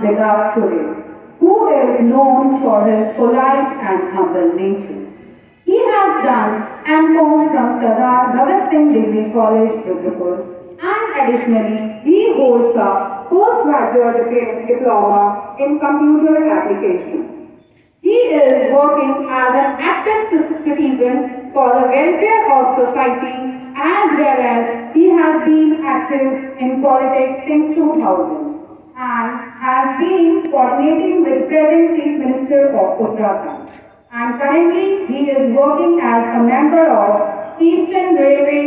with us today, who is known for his polite and humble nature. He has done M.Com from Sardar Bhagat Singh Degree College, Rudrapur, and additionally, he holds a postgraduate diploma in computer application. He is working as an active citizen for the welfare of society as well as he has been active in politics since 2000 and has been coordinating with present Chief Minister of Uttarakhand. And currently he is working as a member of Eastern Railway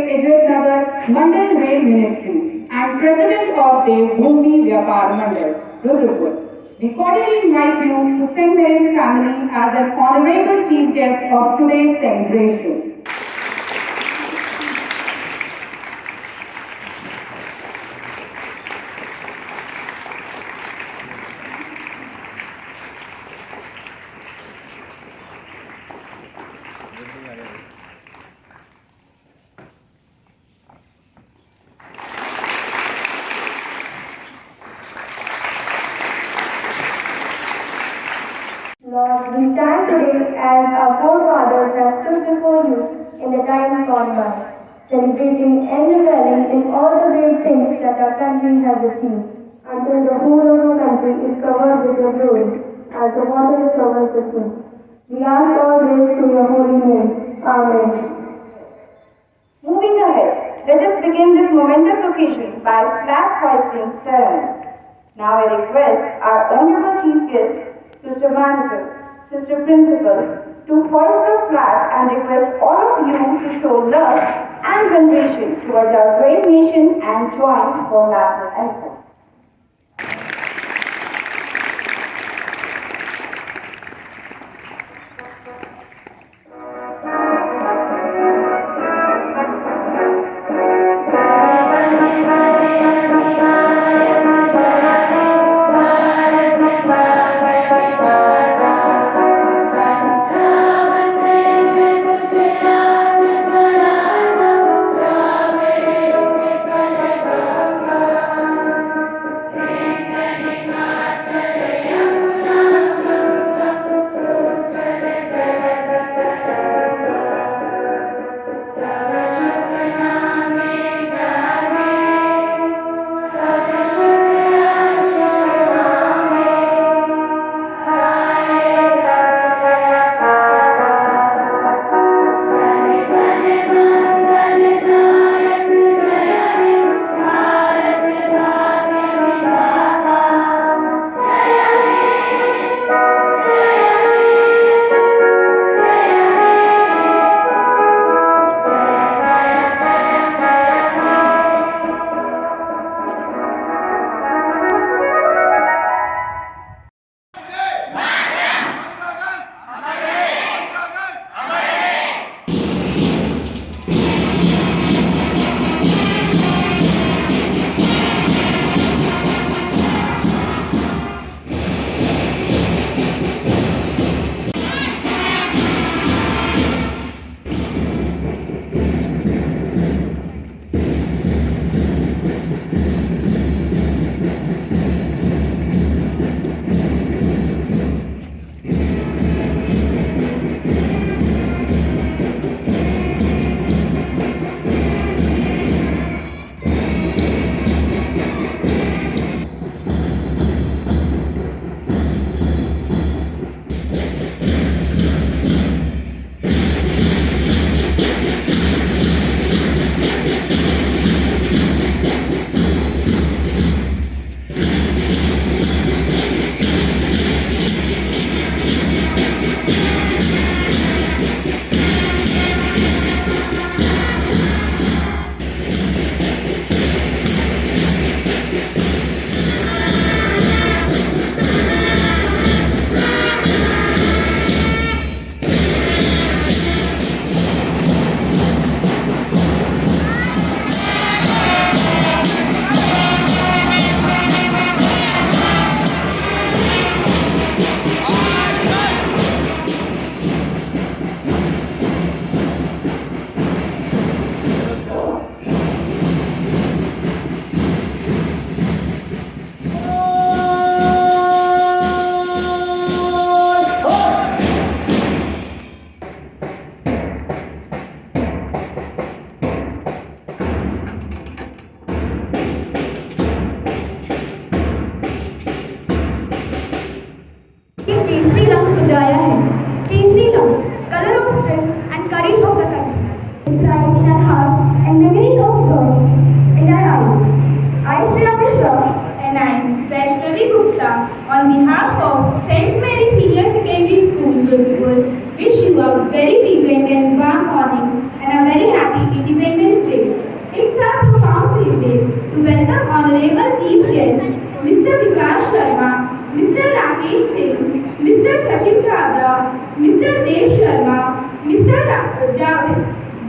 Nagar Mandal Rail Ministry and President of the Bhumi Vyapar Mandal, Rudrapur. We cordially invite you to sing his family as an honorable chief guest of today's celebration. Lord, we stand today as our forefathers have stood before you in the times gone by, celebrating and reveling in all the great things that our country has achieved, until the whole of our country is covered with your glory, as the waters covers the sea. We ask all this through your holy name. Amen. Moving ahead, let us begin this momentous occasion by flag hoisting ceremony. Now I request our honorable chief guest, Sister Manager, Sister Principal, to hoist the flag and request all of you to show love and veneration towards our great nation and join for national anthem.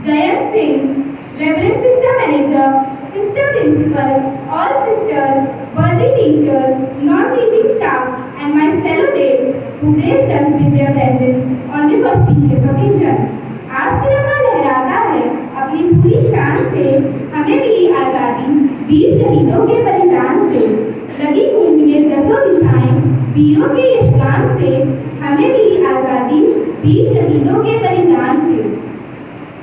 Jayant Singh, Reverend Sister Manager, Sister Principal, all sisters, worthy teachers, non-teaching staffs, and my fellow mates who graced us with their presence on this auspicious occasion. आज तिरंगा लहराता है अपनी पूरी शान से, हमें मिली आज़ादी वीर शहीदों के बलिदान से, लगी गूंजने दसों दिशाएं वीरों के यशगान से, हमें मिली आज़ादी वीर शहीदों के बलिदान से।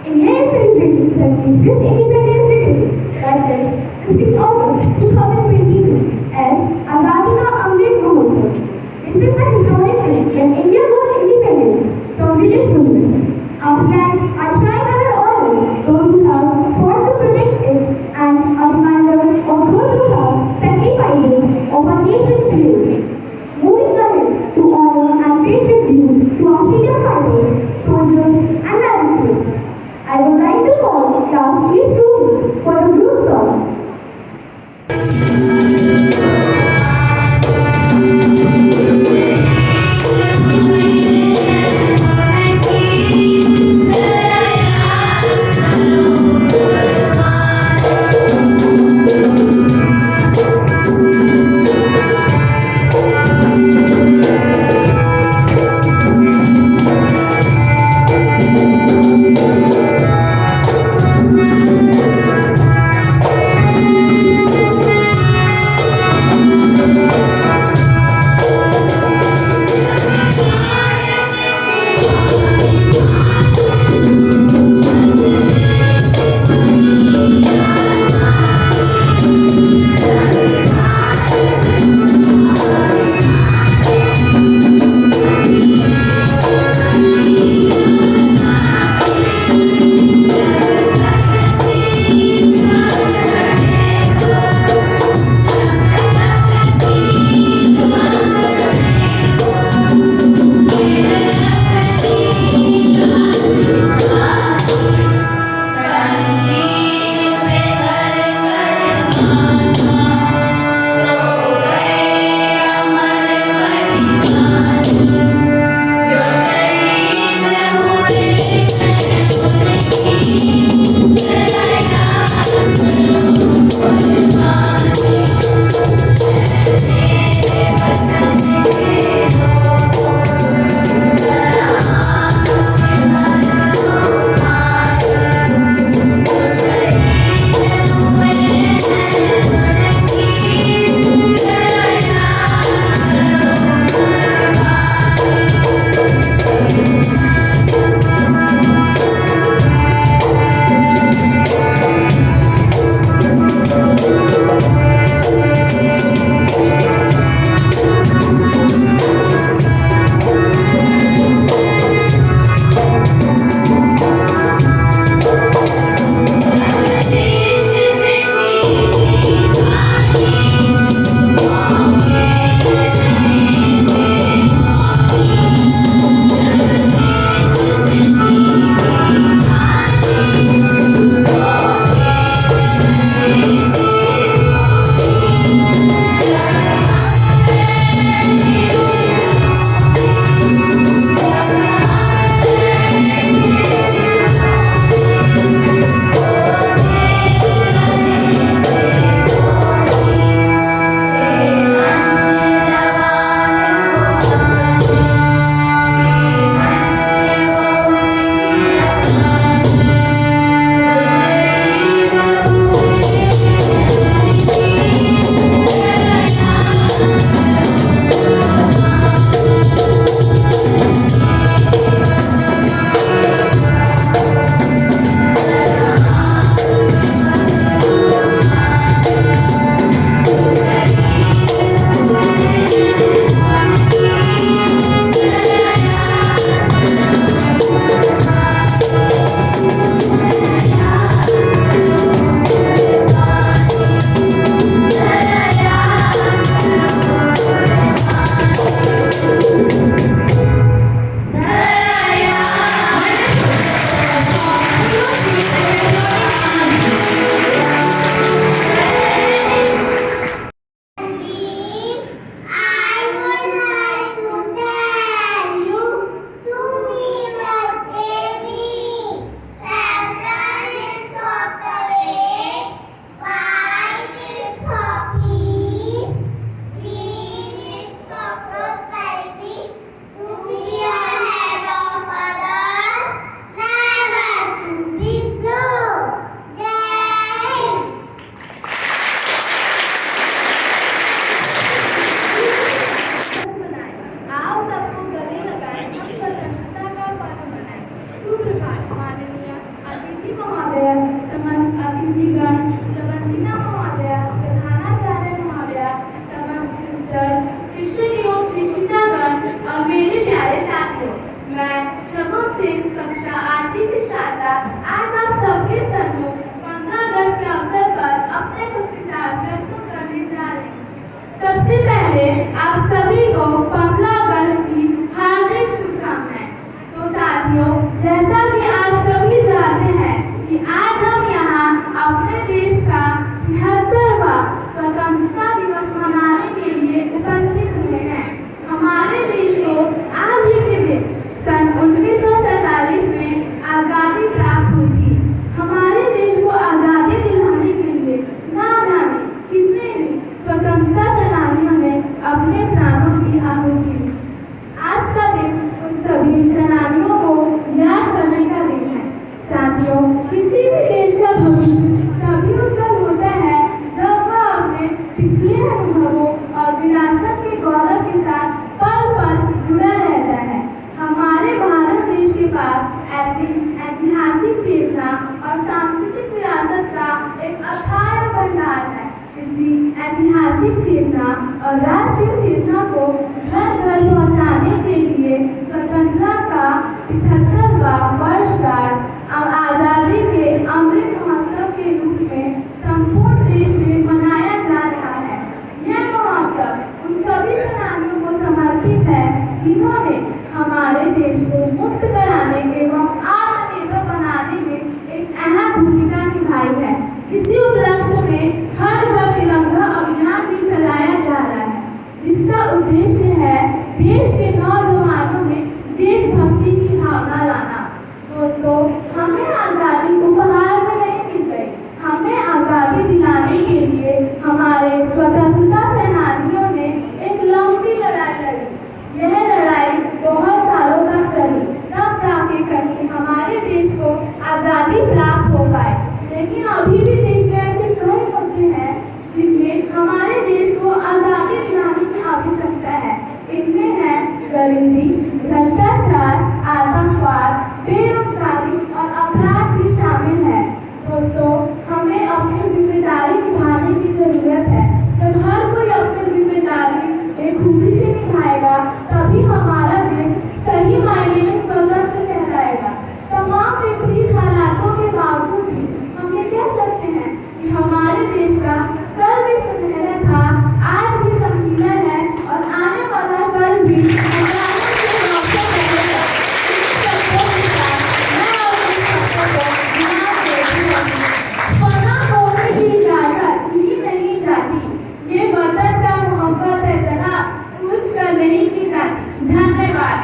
India is celebrating 75th Independence Day today, that is 15th August 2022, as Azadi ka Amrit Mahotsav. This is the historic day when India got independence from British rulers. Our flag, our tricolor honor those who have fought to protect it, and a reminder of those who have sacrifices of our nation's heroes. Moving ahead to honor and pay tribute to our freedom fighters, soldiers, and volunteers. I would like to call class 3 students for a group song. Thank you. माननीय अतिथि महोदय, समस्त अतिथिगण, प्रबंधिका महोदय, प्रधानाचार्य महोदय, समस्त sisters, शिक्षक एवं शिक्षिकागण और मेरे प्यारे साथियों, मैं शगुन सिंह कक्षा 8वीं की छात्रा आज आप सबके सम्मुख 15 अगस्त के अवसर पर अपने कुछ विचार प्रस्तुत करने जा रही हूँ। सबसे पहले आप सभी को 15 अगस्त की हार्दिक शुभकामनाएं। तो साथियों, जैसा कि आप सभी जानते हैं कि आज हम यहाँ अपने देश का 76वां स्वतंत्रता दिवस मनाने के लिए उपस्थित हुए हैं। हमारे देश को आज ही के दिन सन 1947 में आज़ादी प्राप्त हुई थी। हमारे देश को आज़ादी दिलाने के लिए ना जाने कितने ही स्वतंत्रता सेनानियों ने अपने प्राणों की आहुति दी। आज का दिन उन सभी सेनानियों को याद करने का दिन है। साथियों, किसी भी देश का भविष्य तभी उज्जवल होता है जब वह अपने पिछले अनुभवों और विरासत के गौरव के साथ पल पल जुड़ा रहता है। हमारे भारत देश के पास ऐसी ऐतिहासिक चेतना और सांस्कृतिक विरासत का एक अथाह भंडार है। इसी ऐतिहासिक चेतना और राष्ट्रीय चेतना को घर घर पहुंचाने के लिए स्वतंत्रता का 75वां वर्षगांठ और आज़ादी के अमृत महोत्सव के रूप में संपूर्ण देश में मनाया जा रहा है। यह महोत्सव उन सभी सेनानियों को समर्पित है जिन्होंने हमारे देश को मुक्त कराने एवं आत्मनिर्भर बनाने में एक अहम भूमिका निभाई है। इसी उपलक्ष्य में हर घर तिरंगा अभियान भी चलाया जा रहा है, जिसका उद्देश्य है देश के नौजवानों में देशभक्ति की भावना लाना। दोस्तों, हमें आज़ादी उपहार में नहीं मिल गई। हमें आज़ादी दिलाने के लिए हमारे स्वतंत्रता सेनानियों ने एक लंबी लड़ाई लड़ी। यह लड़ाई बहुत सालों तक चली, तब जाके कहीं हमारे देश को आज़ादी प्राप्त हो पाए। लेकिन अभी भी देश में ऐसे कई मुद्दे हैं जिनमें हमारे देश को आज़ादी दिलाने की आवश्यकता है। इनमें है गरीबी, भ्रष्टाचार, आतंकवाद, बेरोजगारी और अपराध भी शामिल है। दोस्तों, हमें अपनी जिम्मेदारी निभाने की जरूरत है। जब हर कोई अपनी जिम्मेदारी बखूबी से निभाएगा तभी हमारा देश सही मायने में स्वतंत्र कहलाएगा। तमाम विपरीत हालातों के बावजूद भी हम ये कह सकते हैं कि हमारे देश का कल भी सुनहरा था, आज भी चमकीला है और आने वाला कल भी अचानक से हमसे रहेगा। इन शब्दों के साथ मैं अपने शब्दों को यहाँ देती हूँ। फना होने की इजाजत ही नहीं जाती। ये वतन का मोहब्बत है जनाब, कुछ कर नहीं की जाती। धन्यवाद।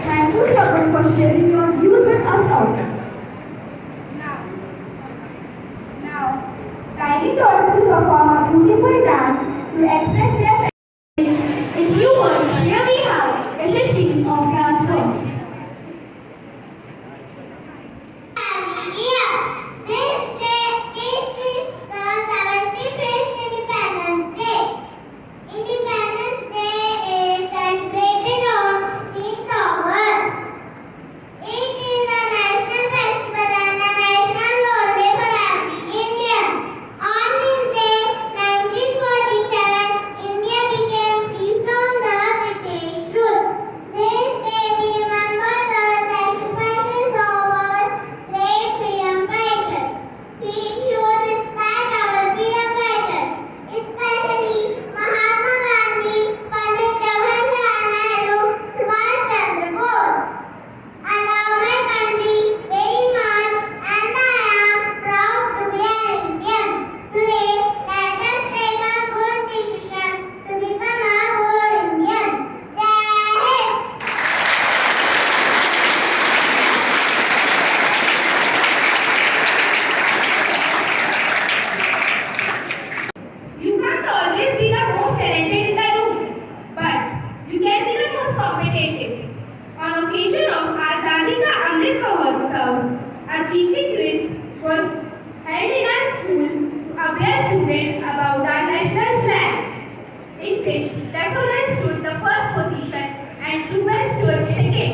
Thank you, Shagun, for sharing your views with us out. Now, kindly to us to perform a beautiful dance to express their. If you would, here we have Yashashri of class 1. in which Legolas stood the first position and Ruben stood second.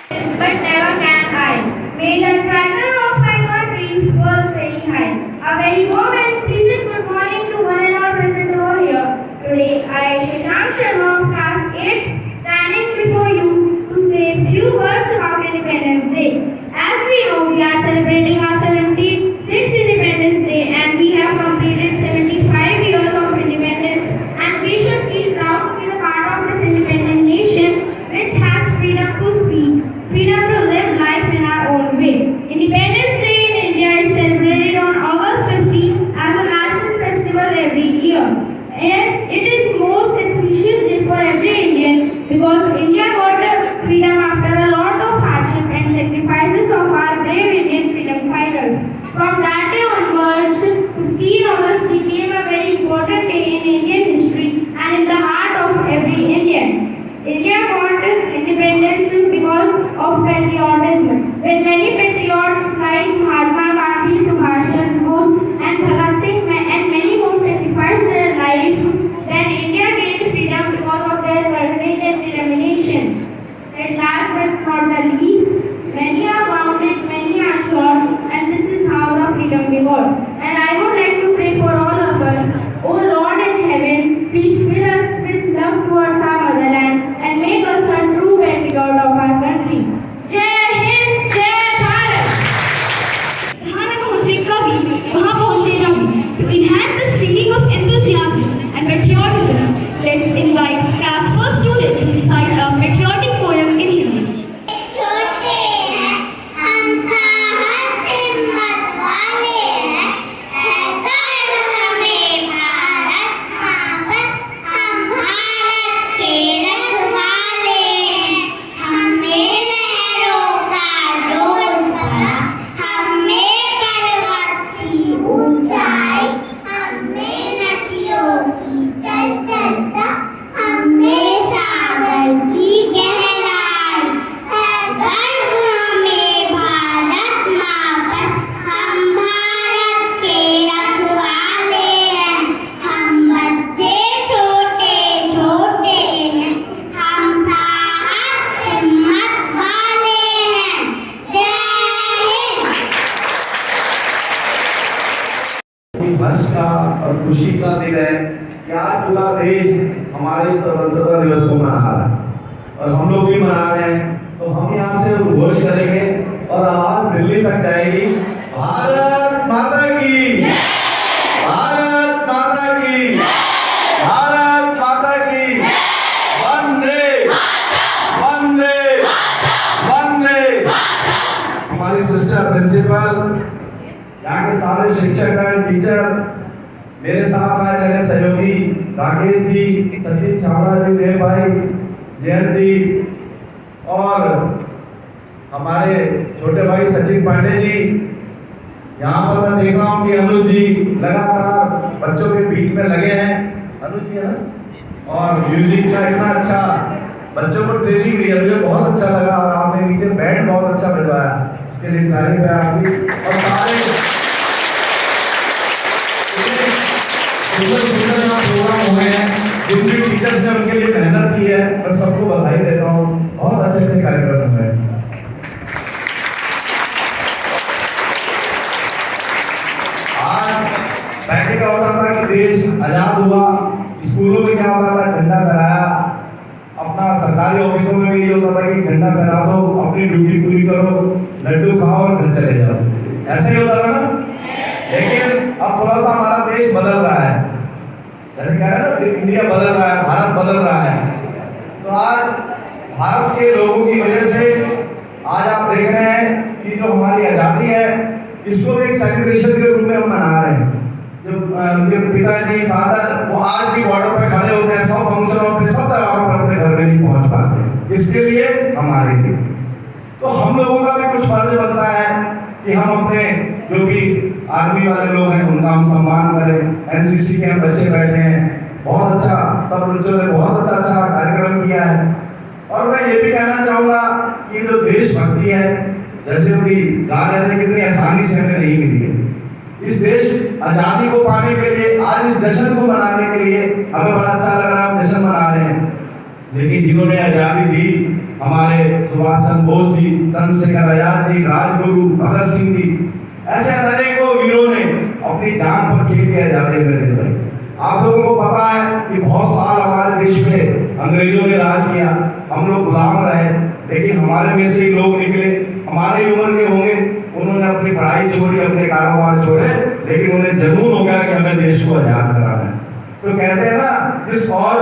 but never can I. May the triangle of my country falls very high. A very warm and pleasant good morning to one and all present over here. Today I, Shashank Sharma of class 8, standing before you to say few words about Independence Day. As we know, we are celebrating our 76th Independence Day and we have completed 75 years of independence, and we should feel proud to be the part of this independent nation which has freedom to speech, freedom to live life in our own way. Independence Day in India is celebrated on August 15 as a national festival every year. And it is most auspicious day for every Indian because India got freedom after a lot of hardship and sacrifices of our brave Indian freedom fighters. From that day onwards, 15 August became a very important day in Indian history and in the heart of every Indian. India got independence because of patriotism, with many patriots like Mahatma Gandhi, Subhash Chandra Bose and Bhagat Singh and many more sacrificed their life. Then India gained freedom because of their courage and determination. At last but not the least, many are wounded, many are shot, and this is how the freedom we got. And I would like to pray for all of us. O Lord in heaven, please fill us with love towards our motherland and make us a true patriot of our country. Jai Hind, Jai Bharat! जहाँ न पहुँचे कवि, वहाँ पहुँचे Ravi. To enhance this feeling of enthusiasm and patriotism, let's invite class 1 student to recite a patriotic poem in Hindi. छोटे हैं हम साहस हिम्मत वाले हैं है गर्व हमें भारत माँ पर हम भारत के रखवाले हैं हमें लहरों का जोश भरा हमें पर्वत की ऊंचाई हमें नदियों की चंचलता हमें सागर की गहराई है गर्व हमें भारत माँ पर हम भारत के रखवाले हैं हम बच्चे छोटे छोटे हैं हम साहस हिम्मत वाले हैं जय हिंद हर्ष का और खुशी का दिन है कि आज पूरा देश हमारे स्वतंत्रता दिवस को मना रहा है और हम लोग भी मना रहे हैं। तो हम यहाँ से घोष करेंगे और आवाज दिल्ली तक जाएगी, भारत माता की, भारत माता की, भारत माता की, वंदे वंदे वंदे। हमारी सिस्टर प्रिंसिपल, यहाँ के सारे शिक्षक एंड टीचर, मेरे साथ आए मेरे सहयोगी राकेश जी, सचिन छावड़ा जी, देव भाई, जयंत जी और हमारे छोटे भाई सचिन पांडे जी। यहाँ पर मैं देख रहा हूँ कि अनुज जी लगातार बच्चों के बीच में लगे हैं। अनुज जी है ना, और म्यूजिक का इतना अच्छा बच्चों को ट्रेनिंग दी है, मुझे बहुत अच्छा लगा और आपने नीचे बैंड बहुत अच्छा बजवाया, उसके लिए तारीफ है आपकी। और सारे सुंदर प्रोग्राम हुए हैं जिनके टीचर्स ने उनके लिए मेहनत की है, मैं सबको बधाई देता हूँ। बहुत अच्छे अच्छे कार्यक्रम हुए। आज पहले क्या होता था कि देश आजाद हुआ, स्कूलों में क्या होता था, झंडा फहराया, अपना सरकारी ऑफिसों में भी ये होता था कि झंडा फहरा दो, अपनी ड्यूटी पूरी करो, लड्डू खाओ और घर चले जाओ, ऐसा ही होता था ना। लेकिन अब थोड़ा सा हमारा देश बदल रहा है, जैसे कह रहे हैं ना, इंडिया बदल रहा है, भारत बदल रहा है। तो आज भारत के लोगों की वजह से आज आप देख रहे हैं कि जो हमारी आज़ादी है इसको भी एक सेलिब्रेशन के रूप में हम मना रहे हैं। जो पिताजी फादर वो आज भी बॉर्डर पर खड़े होते हैं, सब फंक्शनों पे, सब त्योहारों पर अपने घर में नहीं पहुंच पाते, इसके लिए हमारे लिए। तो हम लोगों का भी कुछ फर्ज बनता है कि हम अपने जो भी आर्मी वाले लोग हैं उनका हम सम्मान करें। एनसीसी के हम बच्चे बैठे हैं, बहुत अच्छा, सब बच्चों ने बहुत अच्छा कार्यक्रम किया है। और मैं ये भी कहना चाहूँगा कि जो देशभक्ति है, जैसे कि गा रहे थे, कितनी आसानी से हमें नहीं मिली है। इस देश आज़ादी को पाने के लिए, आज इस जश्न को मनाने के लिए हमें बड़ा अच्छा लग रहा है, हम जश्न मना रहे हैं। लेकिन जिन्होंने आज़ादी दी हमारे सुभाष चंद्र बोस जी, चंद्रशेखर आजाद जी, राजगुरु भगत सिंह जी, ऐसे अनेकों वीरों ने अपनी जान पर खेल के आजादी में। आप लोगों को पता है कि बहुत साल हमारे देश पे अंग्रेजों ने राज किया, हम लोग गुलाम रहे, लेकिन हमारे में से ही लोग निकले, हमारे ही उम्र के होंगे, उन्होंने अपनी पढ़ाई छोड़ी, अपने कारोबार छोड़े, लेकिन उन्हें जुनून हो गया कि हमें देश को आजाद कराना है। तो कहते हैं ना, जिस और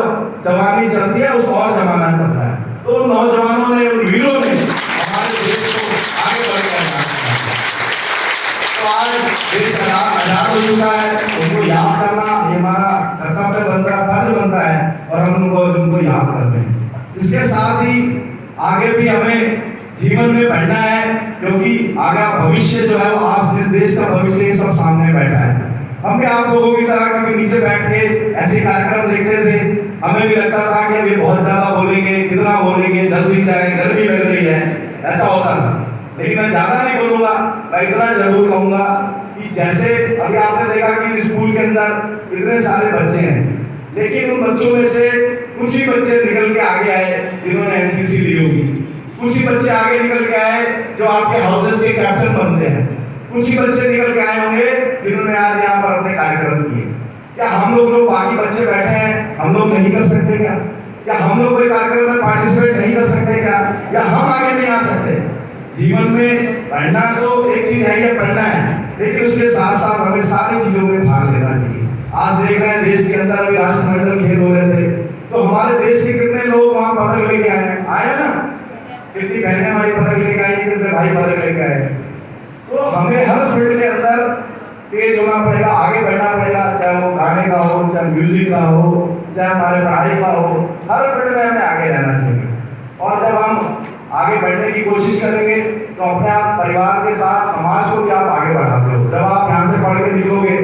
जवानी चलती है उस और जमाना चलता है। तो नौजवानों ने, उन वीरों ने हमारे देश को आगे बढ़कर तो आज देश आजाद हो चुका है, उनको याद करना ये हमारा कर्तव्य बनता है, फर्ज बनता है, और हम उनको याद करते हैं। इसके साथ ही आगे भी हमें जीवन में बढ़ना है, क्योंकि आगे भविष्य जो है वो आप इस देश का भविष्य ये सब सामने बैठा है। हम भी आप लोगों की तरह कभी नीचे बैठ के ऐसे कार्यक्रम देखते थे, हमें भी लगता था कि अभी बहुत ज्यादा बोलेंगे, कितना बोलेंगे, जल्दी जाए, गर्मी लग रही है, ऐसा होता था। लेकिन मैं ज्यादा नहीं बोलूंगा, मैं इतना जरूर कहूंगा कि जैसे अभी आपने देखा कि स्कूल के अंदर इतने सारे बच्चे हैं, लेकिन उन बच्चों में से कुछ ही बच्चे निकल के आगे आए जिन्होंने एनसीसी ली होगी, कुछ ही बच्चे आगे निकल के आए जो आपके हाउसेस के कैप्टन बनते हैं, कुछ ही बच्चे निकल के आए होंगे जिन्होंने आज यहाँ पर अपने कार्यक्रम किए। क्या हम लोग बाकी बच्चे बैठे हैं, हम लोग नहीं कर सकते क्या? क्या हम लोग कोई कार्यक्रम में पार्टिसिपेट नहीं कर सकते क्या? या हम आगे नहीं आ सकते? जीवन में पढ़ना तो एक चीज है, ये पढ़ना है, लेकिन उसके साथ साथ हमें सारी चीजों में भाग लेना चाहिए। आज देख रहे हैं देश के अंदर अभी राष्ट्रमंडल खेल हो रहे थे, तो हमारे देश के कितने लोग वहां पदक लेके आए ना? कितनी बहनें हमारी पदक लेके आई, कितने भाई पदक लेके आए। तो हमें हर फील्ड के अंदर तेज होना पड़ेगा, आगे बढ़ना पड़ेगा, चाहे वो गाने का हो, चाहे म्यूजिक का हो, चाहे हमारे पढ़ाई का हो, हर फील्ड में हमें आगे रहना चाहिए। और जब हम आगे बढ़ने की कोशिश करेंगे तो अपने आप परिवार के साथ समाज को भी आप आगे बढ़ाते हो। जब आप यहाँ से पढ़ के निकलोगे,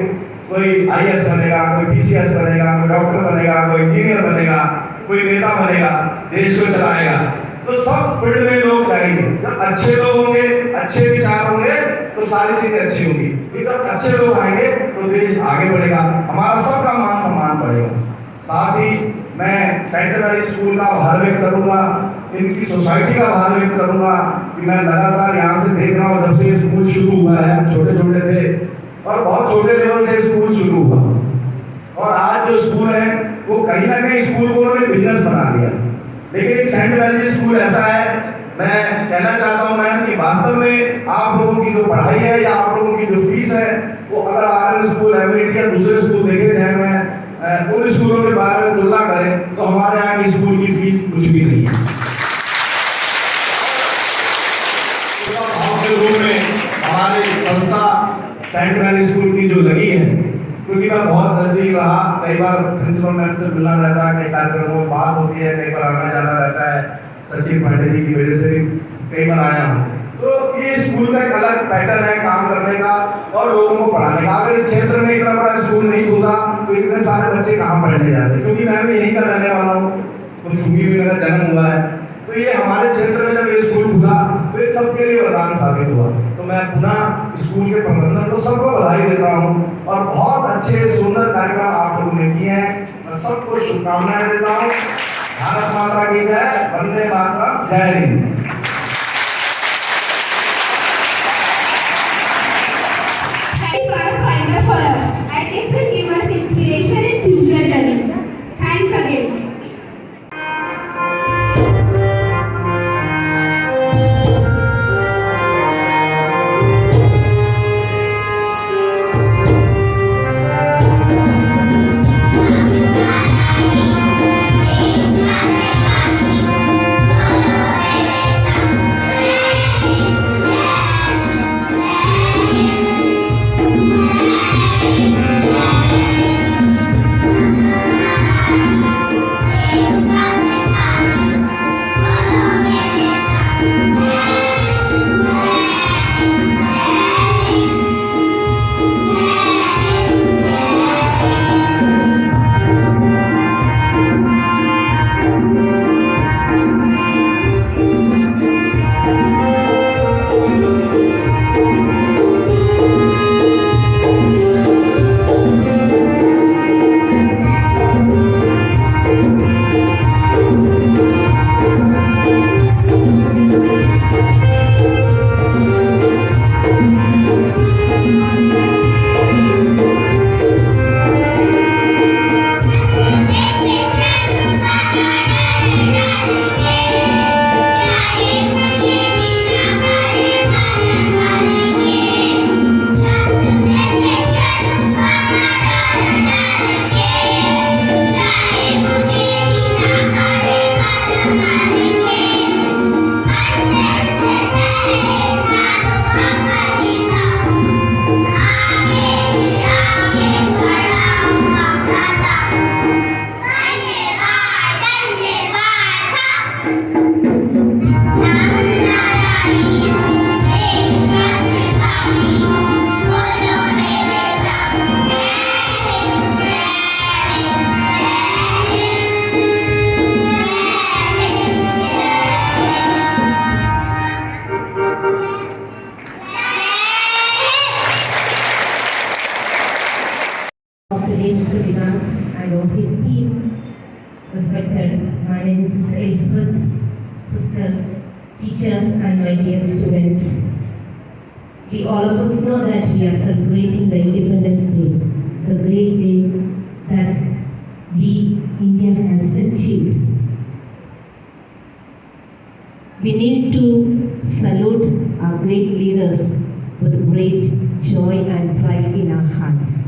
कोई IAS बनेगा, कोई PCS बनेगा, कोई डॉक्टर बनेगा, कोई इंजीनियर बनेगा, कोई नेता बनेगा, देश को चलाएगा, तो सब फील्ड में लोग लगेंगे। जब अच्छे लोग होंगे, अच्छे विचार होंगे, तो सारी चीजें अच्छी होंगी। जब अच्छे लोग आएंगे तो देश आगे बढ़ेगा, हमारा सबका मान सम्मान बढ़ेगा। साथ ही मैं सेंट्रल स्कूल का आभार व्यक्त करूंगा, इनकी सोसाइटी का आभार व्यक्त करूंगा कि मैं लगातार यहाँ से देख रहा हूँ, जब से स्कूल शुरू हुआ है, छोटे छोटे थे और बहुत छोटे लेवल से स्कूल शुरू हुआ, और आज जो स्कूल है वो कहीं ना कहीं स्कूल को उन्होंने बिजनेस बना लिया। लेकिन एक सेंट वैली स्कूल ऐसा है, मैं कहना चाहता हूँ मैम कि वास्तव में आप लोगों की जो पढ़ाई है या आप लोगों की जो फीस है, वो अगर RN स्कूल, एमरिट या दूसरे स्कूल देखे जाए, मैं उन स्कूलों के बारे में तुलना करें तो हमारे यहाँ की स्कूल की फीस कुछ भी नहीं है। हमारी संस्था सेंट वैली स्कूल की जो लगी है, क्योंकि मैं बहुत नजदीक रहा, कई बार प्रिंसिपल मैम से मिलना रहता है, कई कार्यक्रमों में बात होती है, कई बार आना जाना रहता है, सचिन पांडे जी की वजह से भी कई बार आया हूँ। तो ये स्कूल का एक अलग पैटर्न है काम करने का और लोगों को पढ़ाने का। अगर इस क्षेत्र में इतना बड़ा स्कूल नहीं होता तो इतने सारे बच्चे कहाँ पढ़ने जाते, क्योंकि मैं भी यहीं का रहने वाला हूँ, तो चूंकि भी मेरा जन्म हुआ है, तो ये हमारे क्षेत्र में जब ये स्कूल खुला तो ये सबके लिए वरदान साबित हुआ। तो मैं पुनः स्कूल के प्रबंधन को सबको बधाई देता हूँ, और बहुत अच्छे सुंदर कार्यक्रम आप लोगों ने किए हैं, मैं सबको शुभकामनाएं देता हूँ। भारत माता की जय, वंदे मातरम, जय Hind. For us, and it will give us inspiration in future journey. Thanks again. Sister Elizabeth, sisters, teachers, and my dear students. We all of us know that we are celebrating the Independence Day, the great day that India has achieved. We need to salute our great leaders with great joy and pride in our hearts.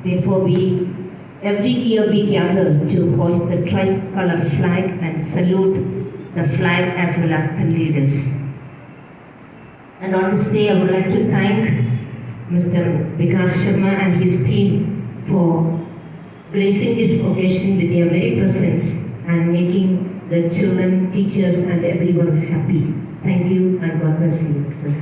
Therefore, every year we gather to hoist the tricolor flag and salute the flag as well as the leaders. And on this day, I would like to thank Mr. Vikas Sharma and his team for gracing this occasion with their very presence and making the children, teachers, and everyone happy. Thank you and God bless you, sir.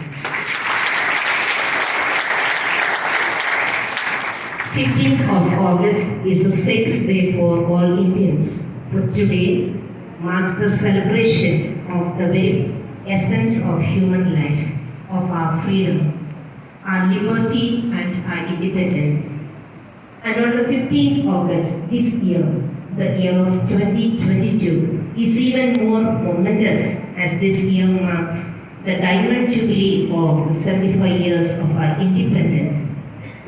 15th of August is a sacred day for all Indians. For today marks the celebration of the very essence of human life, of our freedom, our liberty and our independence. And on the 15th August this year, the year of 2022, is even more momentous as this year marks the Diamond Jubilee of the 75 years of our independence.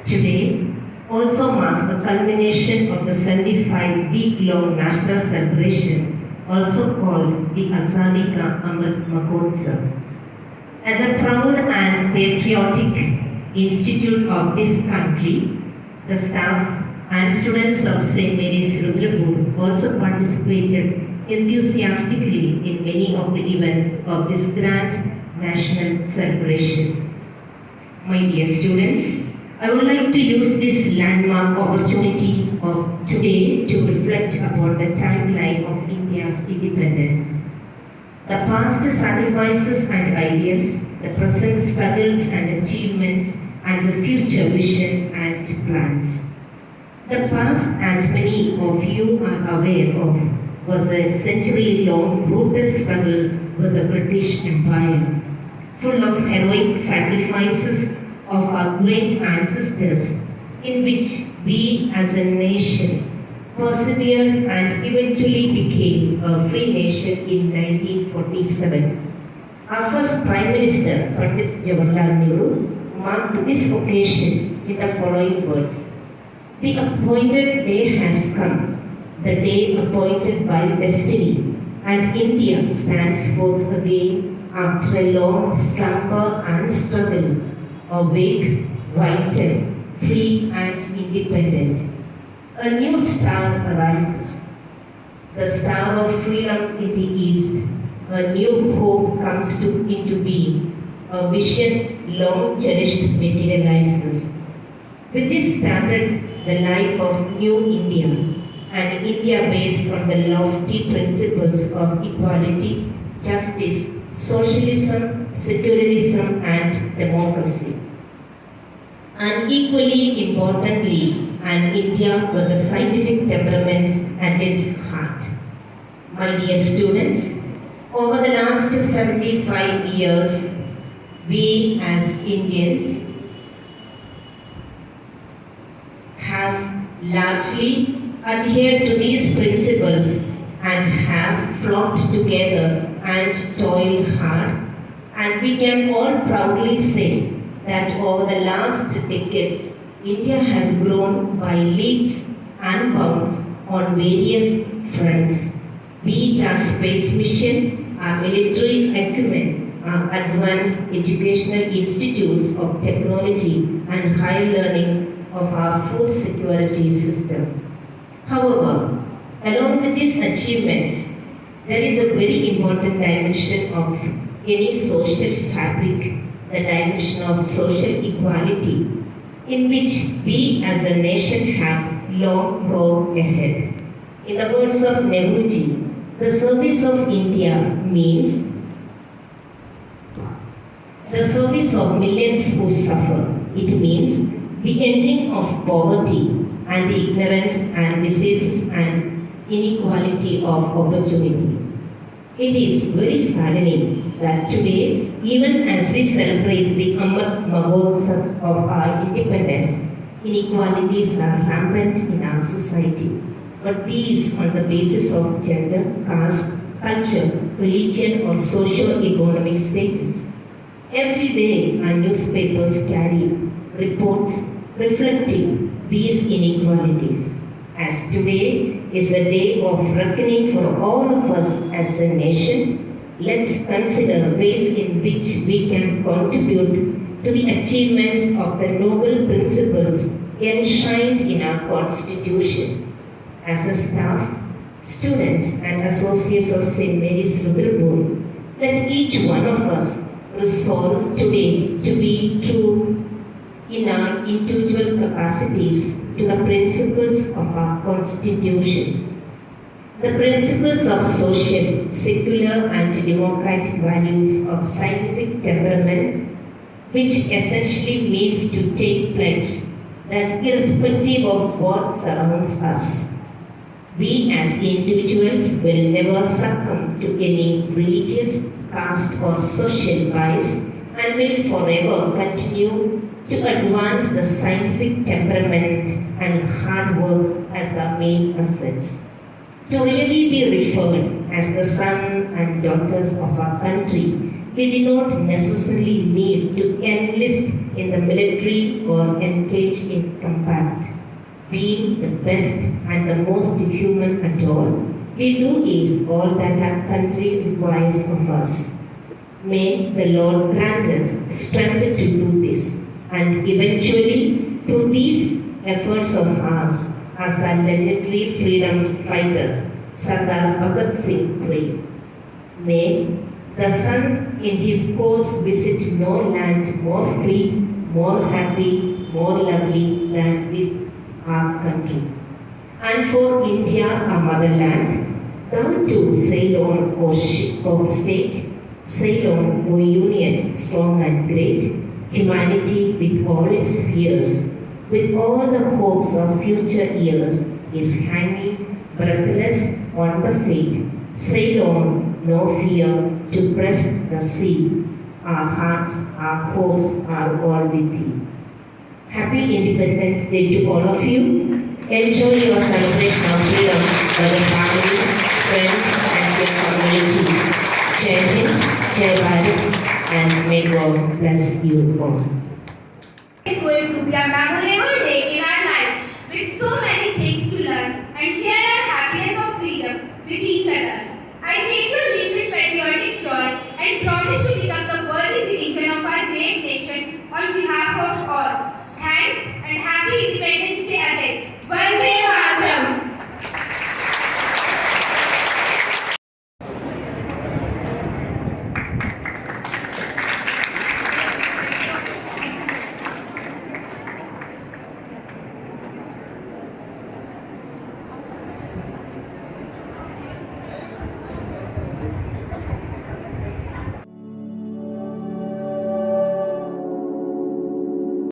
Today also marks the culmination of the 75-week-long national celebrations, also called the Azadi Amrit Mahotsav. As a proud and patriotic institute of this country, the staff and students of St. Mary's Rudrapur also participated enthusiastically in many of the events of this grand national celebration. My dear students, I would like to use this landmark opportunity of today to reflect upon the timeline of India's independence. The past sacrifices and ideals, the present struggles and achievements, and the future vision and plans. The past, as many of you are aware of, was a century-long brutal struggle with the British Empire, full of heroic sacrifices of our great ancestors, in which we as a nation persevered and eventually became a free nation in 1947. Our first Prime Minister, Pandit Jawaharlal Nehru, marked this occasion in the following words: "The appointed day has come, the day appointed by destiny, and India stands forth again after a long slumber and struggle, awake, vital, free and independent. A new star arises, the star of freedom in the east. A new hope comes into being, a vision long cherished materializes. With this started the life of New India, an India based on the lofty principles of equality, justice, socialism, secularism and democracy. And equally importantly, an India with the scientific temperaments at its heart. My dear students, over the last 75 years, we as Indians have largely adhered to these principles and have flocked together and toiled hard, and we can all proudly say that over the last decades, India has grown by leaps and bounds on various fronts, be it our space mission, our military acumen, our advanced educational institutes of technology and higher learning of our food security system. However, along with these achievements, there is a very important dimension of any social fabric, the dimension of social equality, in which we as a nation have long road ahead. In the words of Nehruji, the service of India means the service of millions who suffer. It means the ending of poverty and the ignorance and diseases and inequality of opportunity. It is very saddening that today, even as we celebrate the Amrit Mahotsav of our independence, inequalities are rampant in our society. But these on the basis of gender, caste, culture, religion, or socio-economic status. Every day, our newspapers carry reports reflecting these inequalities. As today is a day of reckoning for all of us as a nation, let's consider ways in which we can contribute to the achievements of the noble principles enshrined in our Constitution. As a staff, students, and associates of St. Mary's Rudrapur, let each one of us resolve today to be true in our individual capacities to the principles of our Constitution. The principles of social, secular, and democratic values of scientific temperaments, which essentially means to take pledge that irrespective of what surrounds us, we as individuals will never succumb to any religious, caste, or social bias and will forever continue to advance the scientific temperament and hard work as our main assets. To really be referred as the sons and daughters of our country, we do not necessarily need to enlist in the military or engage in combat. Being the best and the most human at all, we do is all that our country requires of us. May the Lord grant us strength to do this, and eventually, through these efforts of ours, as our legendary freedom fighter, Sardar Bhagat Singh prayed. May the sun in his course visit no land more free, more happy, more lovely than this our country. And for India, our motherland, thou too sail on, O state, sail on, O union, strong and great, humanity with all its fears, with all the hopes of future years, is hanging breathless on the fate. Sail on, no fear, to breast the sea. Our hearts, our hopes are all with thee. Happy Independence Day to all of you. Enjoy your celebration of freedom by the family, friends, and your community. Jai Hind, Jai Bharat, and may God bless you all. It's going to be a memorable day in our lives with so many things to learn and share our happiness of freedom with each other. I take your leave with patriotic joy and promise to be